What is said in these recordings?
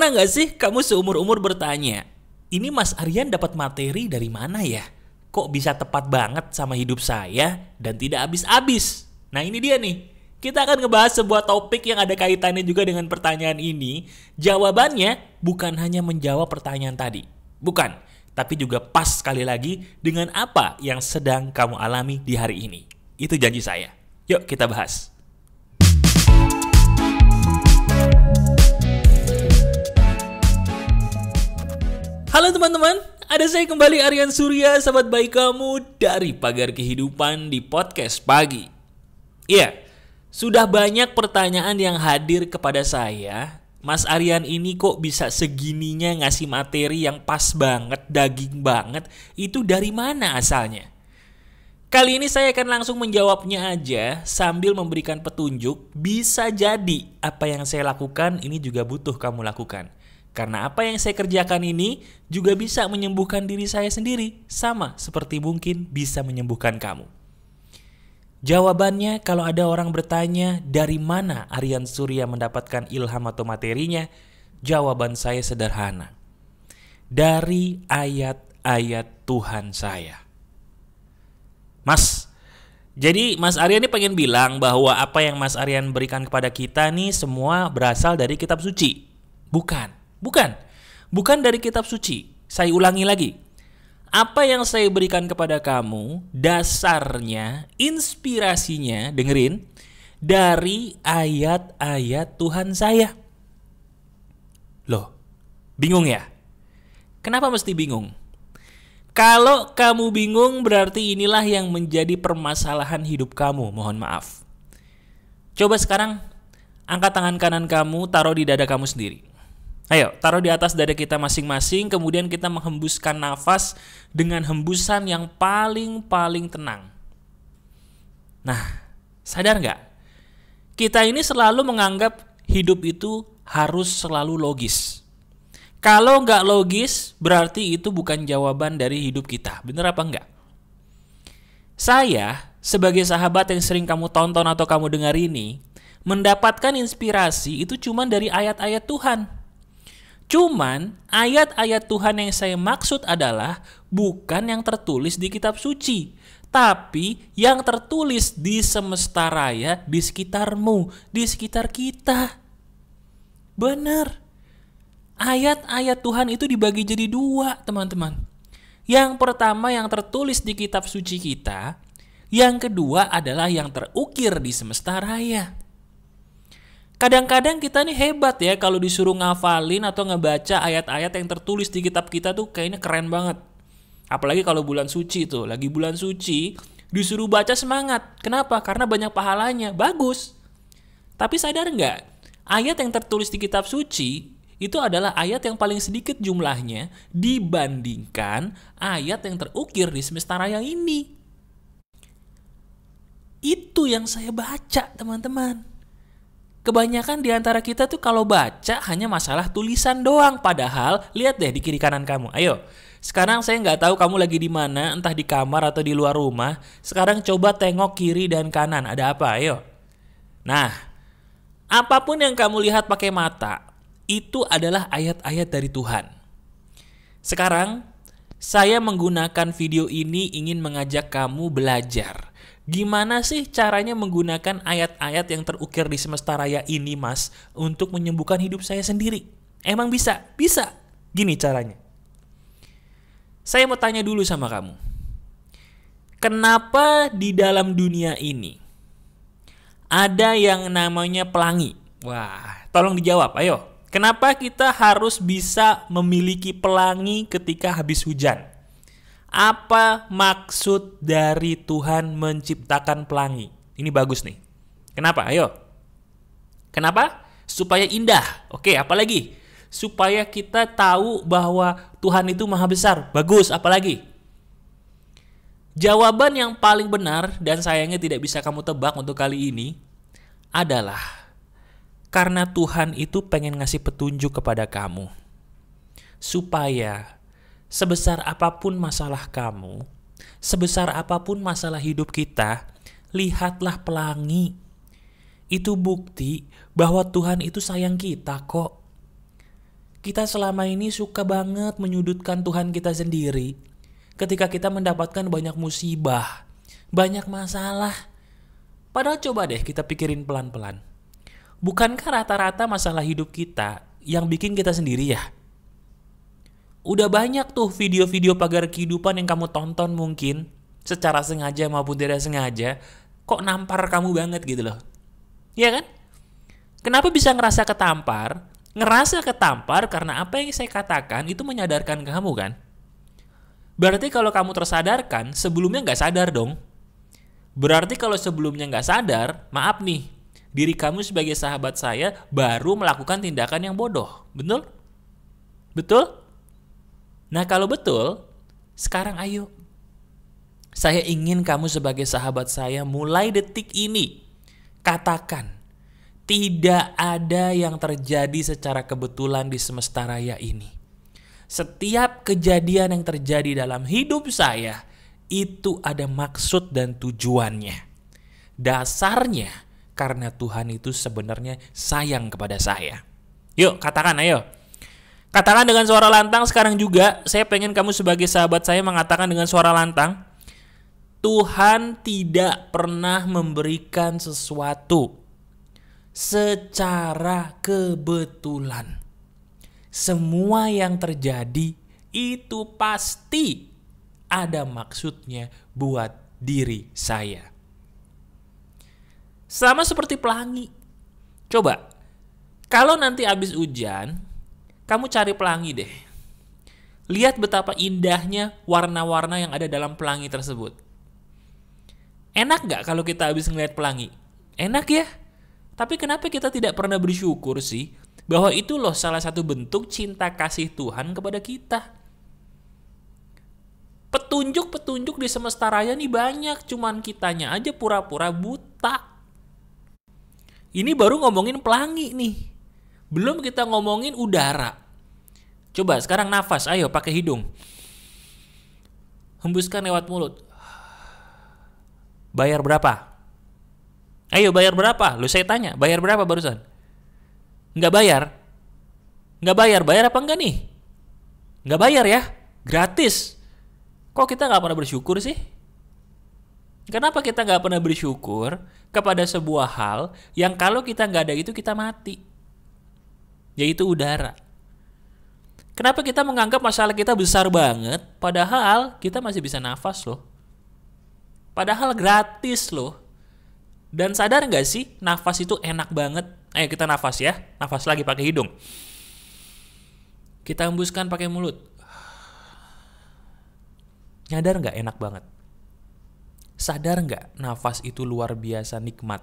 Pernah gak sih kamu seumur-umur bertanya, ini Mas Aryan dapat materi dari mana ya? Kok bisa tepat banget sama hidup saya dan tidak habis-habis? Nah ini dia nih, kita akan ngebahas sebuah topik yang ada kaitannya juga dengan pertanyaan ini. Jawabannya bukan hanya menjawab pertanyaan tadi, bukan, tapi juga pas sekali lagi dengan apa yang sedang kamu alami di hari ini. Itu janji saya. Yuk kita bahas. Halo teman-teman, ada saya kembali Aryan Surya, sahabat baik kamu dari Pagar Kehidupan di Podcast Pagi. Iya, sudah banyak pertanyaan yang hadir kepada saya. Mas Aryan ini kok bisa segininya ngasih materi yang pas banget, daging banget, itu dari mana asalnya? Kali ini saya akan langsung menjawabnya aja sambil memberikan petunjuk. Bisa jadi apa yang saya lakukan ini juga butuh kamu lakukan. Karena apa yang saya kerjakan ini juga bisa menyembuhkan diri saya sendiri, sama seperti mungkin bisa menyembuhkan kamu. Jawabannya kalau ada orang bertanya dari mana Aryan Surya mendapatkan ilham atau materinya, jawaban saya sederhana. Dari ayat-ayat Tuhan saya. Mas, jadi Mas Aryan ini pengen bilang bahwa apa yang Mas Aryan berikan kepada kita nih semua berasal dari kitab suci. Bukan dari kitab suci. Saya ulangi lagi. Apa yang saya berikan kepada kamu, dasarnya, inspirasinya, dengerin, dari ayat-ayat Tuhan saya. Loh, bingung ya? Kenapa mesti bingung? Kalau kamu bingung berarti inilah yang menjadi permasalahan hidup kamu, mohon maaf. Coba sekarang angkat tangan kanan kamu, taruh di dada kamu sendiri. Ayo, taruh di atas dada kita masing-masing, kemudian kita menghembuskan nafas dengan hembusan yang paling tenang. Nah, sadar nggak? Kita ini selalu menganggap hidup itu harus selalu logis. Kalau nggak logis, berarti itu bukan jawaban dari hidup kita. Bener apa enggak? Saya, sebagai sahabat yang sering kamu tonton atau kamu dengar ini, mendapatkan inspirasi itu cuma dari ayat-ayat Tuhan. Cuman ayat-ayat Tuhan yang saya maksud adalah bukan yang tertulis di kitab suci, tapi yang tertulis di semesta raya, di sekitarmu, di sekitar kita. Benar. Ayat-ayat Tuhan itu dibagi jadi dua, teman-teman. Yang pertama yang tertulis di kitab suci kita, yang kedua adalah yang terukir di semesta raya. Kadang-kadang kita nih hebat ya kalau disuruh ngafalin atau ngebaca ayat-ayat yang tertulis di kitab kita tuh kayaknya keren banget. Apalagi kalau bulan suci tuh, lagi bulan suci disuruh baca semangat. Kenapa? Karena banyak pahalanya, bagus. Tapi sadar nggak? Ayat yang tertulis di kitab suci itu adalah ayat yang paling sedikit jumlahnya dibandingkan ayat yang terukir di semesta raya ini. Itu yang saya baca, teman-teman. Kebanyakan di antara kita tuh kalau baca hanya masalah tulisan doang. Padahal lihat deh di kiri kanan kamu. Ayo, sekarang saya nggak tahu kamu lagi di mana, entah di kamar atau di luar rumah. Sekarang coba tengok kiri dan kanan. Ada apa? Ayo. Nah, apapun yang kamu lihat pakai mata, itu adalah ayat-ayat dari Tuhan. Sekarang, saya menggunakan video ini ingin mengajak kamu belajar. Gimana sih caranya menggunakan ayat-ayat yang terukir di semesta raya ini, Mas, untuk menyembuhkan hidup saya sendiri? Emang bisa? Bisa. Gini caranya. Saya mau tanya dulu sama kamu. Kenapa di dalam dunia ini ada yang namanya pelangi? Wah, tolong dijawab, ayo. Kenapa kita harus bisa memiliki pelangi ketika habis hujan? Apa maksud dari Tuhan menciptakan pelangi? Ini bagus nih. Kenapa? Ayo. Kenapa? Supaya indah. Oke, apalagi? Supaya kita tahu bahwa Tuhan itu maha besar. Bagus, apalagi? Jawaban yang paling benar dan sayangnya tidak bisa kamu tebak untuk kali ini adalah karena Tuhan itu pengen ngasih petunjuk kepada kamu. Supaya sebesar apapun masalah kamu, sebesar apapun masalah hidup kita, lihatlah pelangi. Itu bukti bahwa Tuhan itu sayang kita kok. Kita selama ini suka banget menyudutkan Tuhan kita sendiri ketika kita mendapatkan banyak musibah, banyak masalah. Padahal coba deh kita pikirin pelan-pelan. Bukankah rata-rata masalah hidup kita yang bikin kita sendiri ya? Udah banyak tuh video-video pagar kehidupan yang kamu tonton mungkin secara sengaja maupun tidak sengaja, kok nampar kamu banget gitu loh. Iya kan? Kenapa bisa ngerasa ketampar? Ngerasa ketampar karena apa yang saya katakan itu menyadarkan kamu kan? Berarti kalau kamu tersadarkan, sebelumnya nggak sadar dong. Berarti kalau sebelumnya nggak sadar, maaf nih, diri kamu sebagai sahabat saya baru melakukan tindakan yang bodoh. Betul? Betul? Nah kalau betul, sekarang ayo. Saya ingin kamu sebagai sahabat saya mulai detik ini katakan, tidak ada yang terjadi secara kebetulan di semesta raya ini. Setiap kejadian yang terjadi dalam hidup saya itu ada maksud dan tujuannya. Dasarnya karena Tuhan itu sebenarnya sayang kepada saya. Yuk katakan, ayo. Katakan dengan suara lantang sekarang juga. Saya pengen kamu sebagai sahabat saya mengatakan dengan suara lantang. Tuhan tidak pernah memberikan sesuatu secara kebetulan. Semua yang terjadi itu pasti ada maksudnya buat diri saya. Sama seperti pelangi. Coba, kalau nanti habis hujan, kamu cari pelangi deh. Lihat betapa indahnya warna-warna yang ada dalam pelangi tersebut. Enak gak kalau kita habis ngeliat pelangi? Enak ya? Tapi kenapa kita tidak pernah bersyukur sih bahwa itu loh salah satu bentuk cinta kasih Tuhan kepada kita. Petunjuk-petunjuk di semesta raya nih banyak, cuman kitanya aja pura-pura buta. Ini baru ngomongin pelangi nih. Belum kita ngomongin udara. Coba sekarang nafas, ayo pakai hidung. Hembuskan lewat mulut. Bayar berapa? Ayo bayar berapa? Lu saya tanya, bayar berapa barusan? Nggak bayar? Nggak bayar, bayar apa enggak nih? Nggak bayar ya? Gratis. Kok kita nggak pernah bersyukur sih? Kenapa kita nggak pernah bersyukur kepada sebuah hal yang kalau kita nggak ada itu kita mati? Yaitu udara. Kenapa kita menganggap masalah kita besar banget, padahal kita masih bisa nafas loh. Padahal gratis loh. Dan sadar gak sih nafas itu enak banget? Ayo kita nafas ya. Nafas lagi pakai hidung. Kita hembuskan pakai mulut. Nyadar gak enak banget? Sadar gak nafas itu luar biasa nikmat?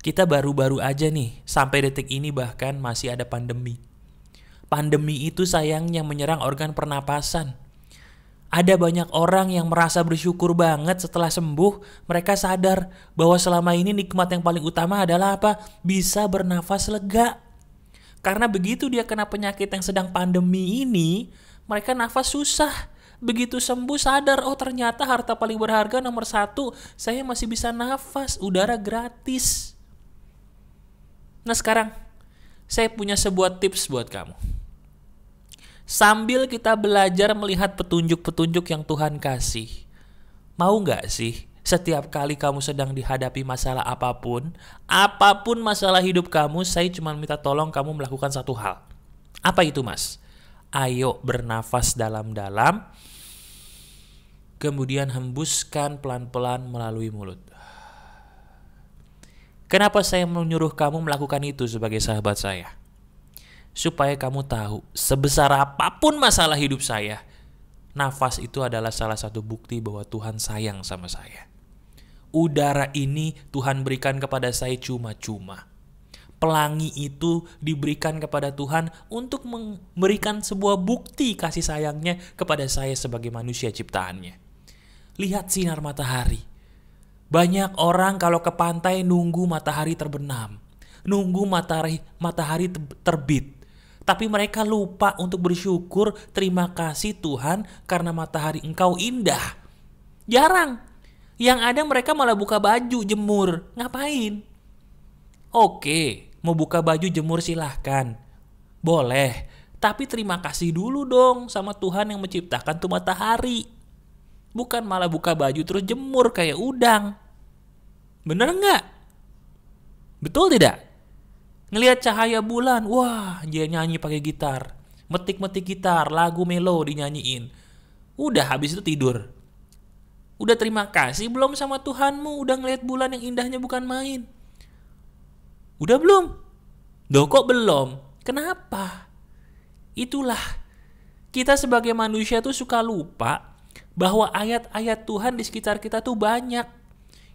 Kita baru-baru aja nih, sampai detik ini bahkan masih ada pandemi. Pandemi itu sayangnya menyerang organ pernapasan. Ada banyak orang yang merasa bersyukur banget setelah sembuh. Mereka sadar bahwa selama ini nikmat yang paling utama adalah apa? Bisa bernafas lega. Karena begitu dia kena penyakit yang sedang pandemi ini, mereka nafas susah. Begitu sembuh sadar, oh ternyata harta paling berharga nomor 1, saya masih bisa nafas, udara gratis. Nah sekarang, saya punya sebuah tips buat kamu. Sambil kita belajar melihat petunjuk-petunjuk yang Tuhan kasih, mau gak sih setiap kali kamu sedang dihadapi masalah apapun masalah hidup kamu, saya cuma minta tolong kamu melakukan satu hal. Apa itu mas? Ayo bernafas dalam-dalam, kemudian hembuskan pelan-pelan melalui mulut. Kenapa saya menyuruh kamu melakukan itu sebagai sahabat saya? Supaya kamu tahu, sebesar apapun masalah hidup saya, nafas itu adalah salah satu bukti bahwa Tuhan sayang sama saya. Udara ini Tuhan berikan kepada saya cuma-cuma. Pelangi itu diberikan kepada Tuhan untuk memberikan sebuah bukti kasih sayangnya kepada saya sebagai manusia ciptaannya. Lihat sinar matahari. Banyak orang kalau ke pantai nunggu matahari terbenam, nunggu matahari terbit. Tapi mereka lupa untuk bersyukur, terima kasih Tuhan karena matahari engkau indah. Jarang. Yang ada mereka malah buka baju jemur. Ngapain? Oke, mau buka baju jemur silahkan. Boleh, tapi terima kasih dulu dong sama Tuhan yang menciptakan tuh matahari. Bukan malah buka baju terus jemur kayak udang. Bener nggak? Betul tidak? Ngelihat cahaya bulan, wah dia nyanyi pakai gitar. Metik-metik gitar, lagu melo dinyanyiin. Udah habis itu tidur. Udah terima kasih belum sama Tuhanmu? Udah ngelihat bulan yang indahnya bukan main? Udah belum? Loh kok belum? Kenapa? Itulah, kita sebagai manusia tuh suka lupa bahwa ayat-ayat Tuhan di sekitar kita tuh banyak.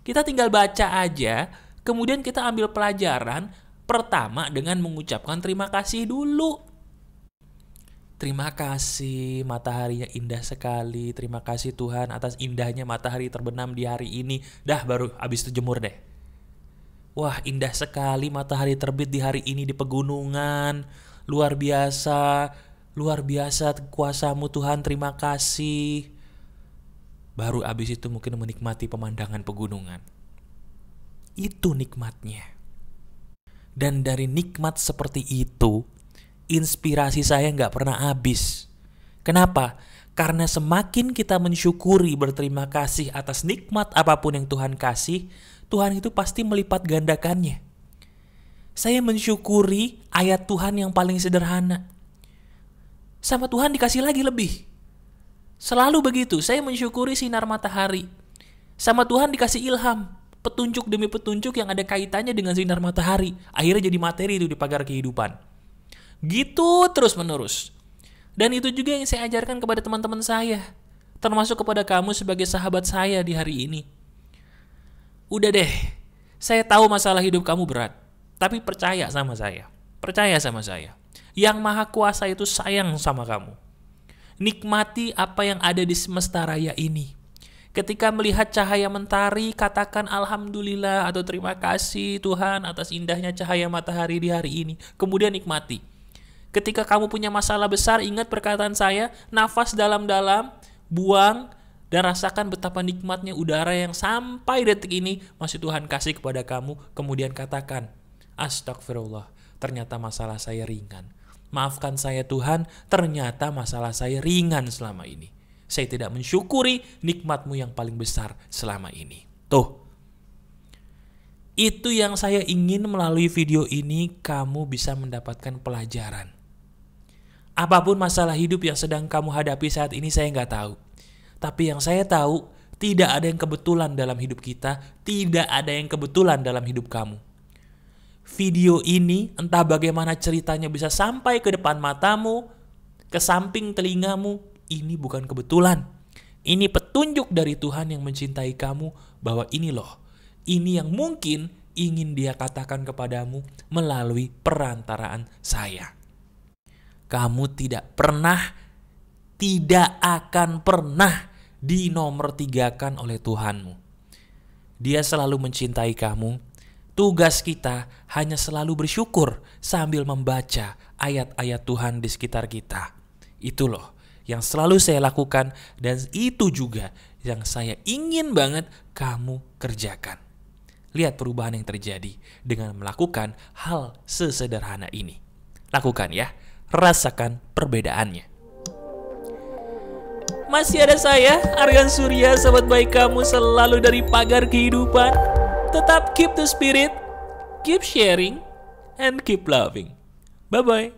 Kita tinggal baca aja, kemudian kita ambil pelajaran pertama dengan mengucapkan terima kasih dulu. Terima kasih, mataharinya indah sekali. Terima kasih Tuhan atas indahnya matahari terbenam di hari ini. Dah baru habis itu jemur deh. Wah, indah sekali matahari terbit di hari ini di pegunungan. Luar biasa kuasamu Tuhan, terima kasih. Baru abis itu mungkin menikmati pemandangan pegunungan. Itu nikmatnya. Dan dari nikmat seperti itu, inspirasi saya nggak pernah habis. Kenapa? Karena semakin kita mensyukuri, berterima kasih atas nikmat apapun yang Tuhan kasih, Tuhan itu pasti melipat gandakannya. Saya mensyukuri ayat Tuhan yang paling sederhana. Sama Tuhan dikasih lagi lebih. Selalu begitu, saya mensyukuri sinar matahari. Sama Tuhan dikasih ilham, petunjuk demi petunjuk yang ada kaitannya dengan sinar matahari. Akhirnya jadi materi itu di pagar kehidupan. Gitu terus menerus. Dan itu juga yang saya ajarkan kepada teman-teman saya. Termasuk kepada kamu sebagai sahabat saya di hari ini. Udah deh, saya tahu masalah hidup kamu berat. Tapi percaya sama saya. Percaya sama saya. Yang Maha Kuasa itu sayang sama kamu. Nikmati apa yang ada di semesta raya ini. Ketika melihat cahaya mentari, katakan Alhamdulillah atau terima kasih Tuhan atas indahnya cahaya matahari di hari ini. Kemudian nikmati. Ketika kamu punya masalah besar, ingat perkataan saya, nafas dalam-dalam, buang, dan rasakan betapa nikmatnya udara yang sampai detik ini masih Tuhan kasih kepada kamu. Kemudian katakan, astagfirullah, ternyata masalah saya ringan. Maafkan saya Tuhan, ternyata masalah saya ringan selama ini. Saya tidak mensyukuri nikmat-Mu yang paling besar selama ini. Tuh, itu yang saya ingin melalui video ini kamu bisa mendapatkan pelajaran. Apapun masalah hidup yang sedang kamu hadapi saat ini saya nggak tahu. Tapi yang saya tahu, tidak ada yang kebetulan dalam hidup kita, tidak ada yang kebetulan dalam hidup kamu. Video ini entah bagaimana ceritanya bisa sampai ke depan matamu, ke samping telingamu, ini bukan kebetulan. Ini petunjuk dari Tuhan yang mencintai kamu bahwa ini loh, ini yang mungkin ingin Dia katakan kepadamu melalui perantaraan saya. Kamu tidak akan pernah dinomortigakan oleh Tuhanmu. Dia selalu mencintai kamu. Tugas kita hanya selalu bersyukur sambil membaca ayat-ayat Tuhan di sekitar kita. Itu loh yang selalu saya lakukan dan itu juga yang saya ingin banget kamu kerjakan. Lihat perubahan yang terjadi dengan melakukan hal sesederhana ini. Lakukan ya, rasakan perbedaannya. Masih ada saya, Aryan Surya, sahabat baik kamu selalu dari pagar kehidupan. Tetap keep the spirit, keep sharing, and keep loving. Bye-bye.